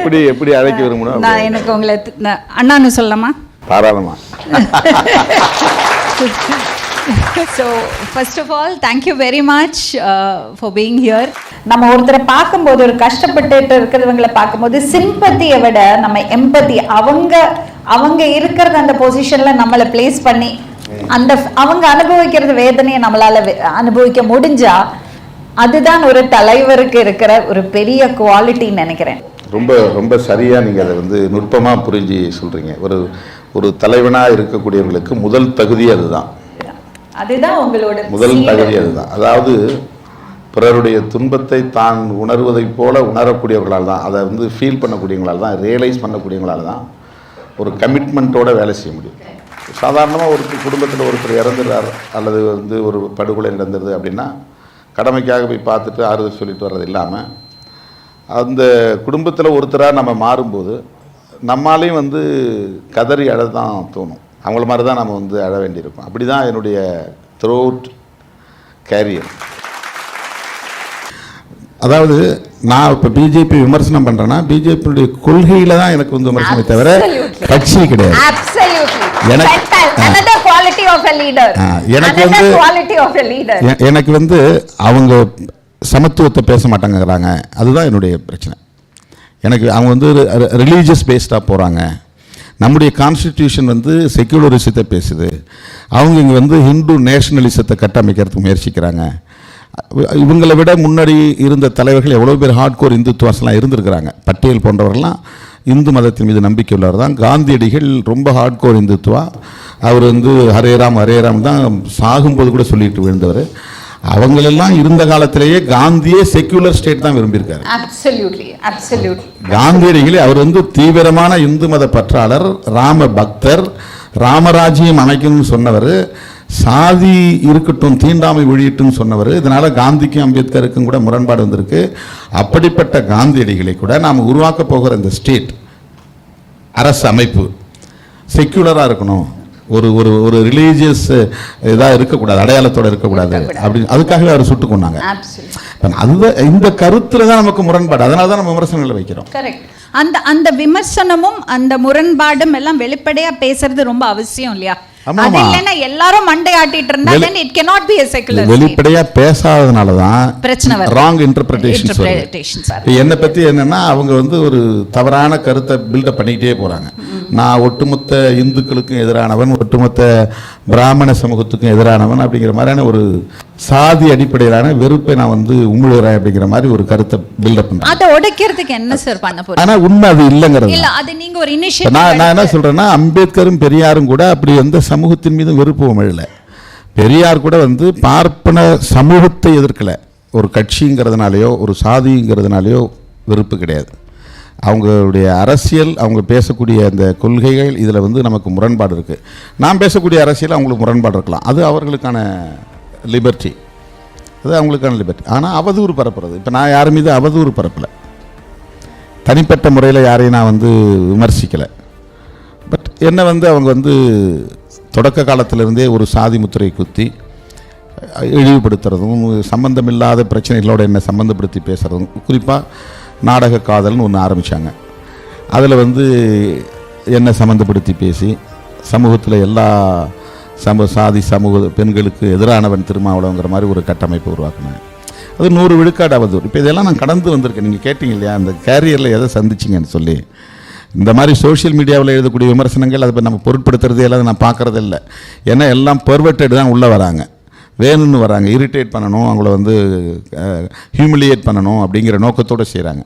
எப்படி அழைக்க விரும்பணும்? நான் எனக்கு உங்களை அண்ணான்னு சொல்லலாமா? தாராளமா. So first of all, thank you very much for being here. நம்ம ஒருத்தரை பார்க்கும்போது, ஒரு கஷ்டப்பட்டு இருக்கிறவங்களை பார்க்கும்போது சிம்பத்தியை விட நம்ம எம்பத்தி, அவங்க இருக்கிறது அந்த பொசிஷன்ல நம்மளை பிளேஸ் பண்ணி அந்த அவங்க அனுபவிக்கிறது வேதனையை நம்மளால அனுபவிக்க முடிஞ்சா அதுதான் ஒரு தலைவருக்கு இருக்கிற ஒரு பெரிய குவாலிட்டின்னு நினைக்கிறேன். ரொம்ப ரொம்ப சரியா நீங்க அதை நுட்பமா புரிஞ்சு சொல்றீங்க. ஒரு தலைவனா இருக்கக்கூடியவர்களுக்கு முதல் தகுதி அதுதான் உங்களோட முதல் தகுதி அதுதான். அதாவது பிறருடைய துன்பத்தை தான் உணர்வதைப் போல உணரக்கூடியவர்களால் தான், அதை ஃபீல் பண்ணக்கூடியவங்களால் தான், ரியலைஸ் பண்ணக்கூடியவங்களால் தான் ஒரு கமிட்மெண்ட்டோட வேலை செய்ய முடியும். சாதாரணமாக ஒரு குடும்பத்தில் ஒருத்தர் இறந்துடுறார் அல்லது ஒரு படுகொலை நடந்துருது அப்படின்னா கடமைக்காக போய் பார்த்துட்டு ஆறுதல் சொல்லிட்டு வர்றது இல்லாமல், அந்த குடும்பத்தில் ஒருத்தராக நம்ம மாறும்போது நம்மாலையும் கதறி அழ தான் தோணும். அவங்கள மாதிரி தான் நம்ம அழ வேண்டியிருக்கும். அப்படி தான் என்னுடைய த்ரூ அவுட் கேரியர். அதாவது நான் இப்போ பிஜேபி விமர்சனம் பண்ணுறேன்னா பிஜேபியுடைய கொள்கையில் தான் எனக்கு விமர்சனமே தவிர கட்சி கிடையாது. எனக்கு அவங்க சமத்துவத்தை பேச மாட்டாங்கிறாங்க, அதுதான் என்னுடைய பிரச்சனை. எனக்கு அவங்க ரிலீஜியஸ் பேஸ்டாக போகிறாங்க. நம்முடைய கான்ஸ்டிடியூஷன் செக்யூலரிசத்தை பேசுது. அவங்க இங்கே ஹிந்து நேஷனலிசத்தை கட்டமைக்கிறதுக்கு முயற்சிக்கிறாங்க. இவங்களை விட முன்னாடி இருந்த தலைவர்கள் எவ்வளோ பேர் ஹார்ட்கோர் இந்துத்துவாசெலாம் இருந்திருக்கிறாங்க. பட்டேல் போன்றவர்கள்லாம் இந்து மதத்தின் மீது நம்பிக்கை உள்ளவர் தான். காந்தியடிகள் ரொம்ப ஹார்ட்கோர் இந்துத்துவா. அவர் ஹரேராம் ஹரேராம் தான் சாகும்போது கூட சொல்லிட்டு விழுந்தவர். அவங்களெல்லாம் இருந்த காலத்திலேயே காந்தியே செக்யூலர் ஸ்டேட் தான் விரும்பியிருக்காரு. காந்தியடிகளே அவர் தீவிரமான இந்து மத பற்றாளர், ராம பக்தர், ராமராஜ்யம் அமைக்கணும்னு சொன்னவர், சாதி இருக்கட்டும் தீண்டாமை ஒழியட்டும் சொன்னவர். இதனால காந்திக்கும் அம்பேத்கருக்கும் கூட முரண்பாடு வந்திருக்கு. அப்படிப்பட்ட காந்தியடிகளை கூட நாம் உருவாக்க போகிற இந்த ஸ்டேட் அரசு அமைப்பு செக்யூலராக இருக்கணும், ஒரு ரிலீஜியஸ் இதாக இருக்கக்கூடாது, அடையாளத்தோடு இருக்கக்கூடாது அப்படின்னு அதுக்காகவே அவர் சுட்டு கொண்டாங்க. அதுதான் இந்த கருத்துல தான் நமக்கு முரண்பாடு. அதனால தான் நம்ம விமர்சனங்களை வைக்கிறோம். அந்த விமர்சனமும் அந்த முரண்பாடும் எல்லாம் வெளிப்படையா பேசுறது ரொம்ப அவசியம் இல்லையா? எல்லாரும் மண்டை ஆட்டிட்டு இருந்தா then it cannot be a secular state. வெளிப்படையா பேசாதனால தான் பிரச்சனை வருது. Wrong interpretations. என்ன பத்தி என்னன்னா அவங்க ஒரு தவறான கருத்தை பில்டப் பண்ணிக்கிட்டே போறாங்க. நான் ஒட்டுமொத்த இந்துக்களுக்கும் எதிரானவன், ஒட்டுமொத்த பிராமண சமூகத்துக்கும் எதிரானவன் அப்படிங்கிற மாதிரியான ஒரு சாதி அடிப்படையிலான வெறுப்பை நான் உமிழுறேன் அப்படிங்கிற மாதிரி ஒரு கருத்தை பில்டப் பண்றேன். அதை உடைக்கிறதுக்கு என்ன சார் பண்ண போறீங்க? ஆனா உண்மை அது இல்லங்கிறது. இல்ல, அது நீங்க ஒரு இனிஷியேட்டிவ். நான் என்ன சொல்றேன்னா, அம்பேத்கரும் பெரியாரும் கூட அப்படி எந்த சமூகத்தின் மீதும் வெறுப்பு உமிழல. பெரியார் கூட பார்ப்பன சமூகத்தை எதிர்க்கல. ஒரு கட்சிங்கிறதுனாலையோ ஒரு சாதிங்கிறதுனாலையோ வெறுப்பு கிடையாது. அவங்களுடைய அரசியல், அவங்க பேசக்கூடிய அந்த கொள்கைகள் இதில் நமக்கு முரண்பாடு இருக்குது. நான் பேசக்கூடிய அரசியல் அவங்களுக்கு முரண்பாடு இருக்கலாம். அது அவர்களுக்கான லிபர்ட்டி, அது அவங்களுக்கான லிபர்ட்டி. ஆனால் அவதூறு பரப்புறது, இப்போ நான் யார் மீது அவதூறு பரப்பலை, தனிப்பட்ட முறையில் யாரையும் நான் விமர்சிக்கலை. பட் என்ன அவங்க தொடக்க காலத்திலிருந்தே ஒரு சாதி முத்திரை குத்தி இழிவுபடுத்துறதும், சம்பந்தமில்லாத பிரச்சனைகளோடு என்ன சம்மந்தப்படுத்தி பேசுகிறதும், குறிப்பாக நாடக காதல்னு ஒன்று ஆரம்பித்தாங்க. அதில் என்னை சம்மந்தப்படுத்தி பேசி சமூகத்தில் எல்லா சாதி சமூக பெண்களுக்கு எதிரானவன் திருமாவளவங்கிற மாதிரி ஒரு கட்டமைப்பு உருவாக்குனேன். அது 100 விழுக்காடு அவதூறு. இப்போ இதெல்லாம் நான் கடந்து வந்திருக்கேன். நீங்கள் கேட்டீங்க இல்லையா, அந்த கேரியரில் எதை சந்திச்சிங்கன்னு சொல்லி. இந்த மாதிரி சோஷியல் மீடியாவில் எழுதக்கூடிய விமர்சனங்கள் அதை நம்ம பொருட்படுத்துறதே எல்லாம் நான் பார்க்குறதே இல்லை. ஏன்னா எல்லாம் பெர்வர்டட் தான் உள்ளே வராங்க, வேணும்னு வராங்க, இரிட்டேட் பண்ணணும், அவங்கள ஹியூமிலியேட் பண்ணணும் அப்படிங்கிற நோக்கத்தோடு செய்கிறாங்க.